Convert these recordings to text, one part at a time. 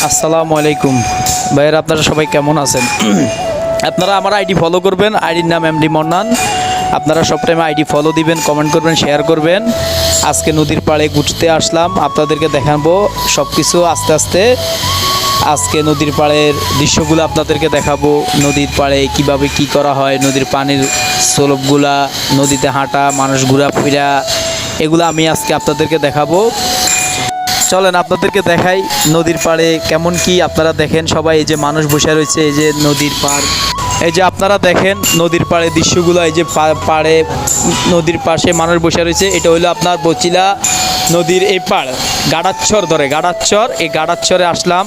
আসসালামু আলাইকুম ভাইয়েরা, আপনারা সবাই কেমন আছেন? আপনারা আমার আইডি ফলো করবেন, আইডির নাম এমডি মন্নান। আপনারা সব টাইমে আইডি ফলো দিবেন, কমেন্ট করবেন, শেয়ার করবেন। আজকে নদীর পাড়ে ঘুরতে আসলাম, আপনাদেরকে দেখাবো সব কিছু আস্তে আস্তে। আজকে নদীর পাড়ের দৃশ্যগুলো আপনাদেরকে দেখাবো। নদীর পাড়ে কিভাবে কি করা হয়, নদীর পানির স্লোপগুলা, নদীতে হাঁটা, মানুষ ঘোরাফেরা, এগুলো আমি আজকে আপনাদেরকে দেখাবো। চলেন আপনাদেরকে দেখাই নদীর পাড়ে কেমন কি। আপনারা দেখেন সবাই, এই যে মানুষ বসে রয়েছে, এই যে নদীর পাড়, এই যে আপনারা দেখেন নদীর পাড়ে দৃশ্যগুলো, এই যে পাড়ে নদীর পাশে মানুষ বসে রয়েছে। এটা হলো আপনার বচিলা নদীর এই পাড়, গাড়াচ্ছর ধরে, গাড়াচ্ছর, এই গাড়াচ্ছরে আসলাম।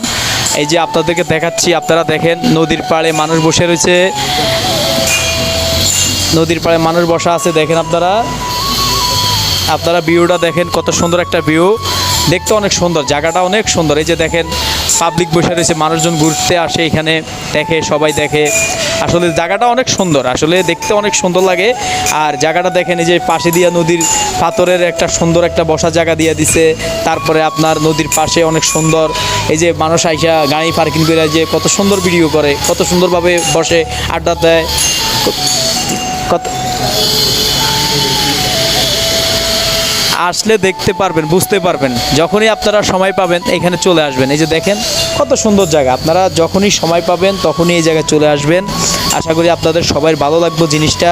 এই যে আপনাদেরকে দেখাচ্ছি, আপনারা দেখেন নদীর পাড়ে মানুষ বসে রয়েছে, নদীর পাড়ে মানুষ বসা আছে। দেখেন আপনারা ভিউটা দেখেন, কত সুন্দর একটা ভিউ, দেখতে অনেক সুন্দর, জায়গাটা অনেক সুন্দর। এই যে দেখেন পাবলিক বসে রয়েছে, মানুষজন ঘুরতে আসে এখানে, দেখে, সবাই দেখে। আসলে জায়গাটা অনেক সুন্দর, আসলে দেখতে অনেক সুন্দর লাগে। আর জায়গাটা দেখেন, এই যে পাশে দিয়া নদীর পাথরের একটা সুন্দর একটা বসার জায়গা দিয়ে দিছে। তারপরে আপনার নদীর পাশে অনেক সুন্দর, এই যে মানুষ আইসা গাড়ি পার্কিং করে যে কত সুন্দর ভিডিও করে, কত সুন্দরভাবে বসে আড্ডা দেয়। কত আসলে দেখতে পারবেন, বুঝতে পারবেন। যখনই আপনারা সময় পাবেন এখানে চলে আসবেন। এই যে দেখেন কত সুন্দর জায়গা, আপনারা যখনই সময় পাবেন তখনই এই জায়গায় চলে আসবেন। আশা করি আপনাদের সবাই ভালো লাগবে জিনিসটা।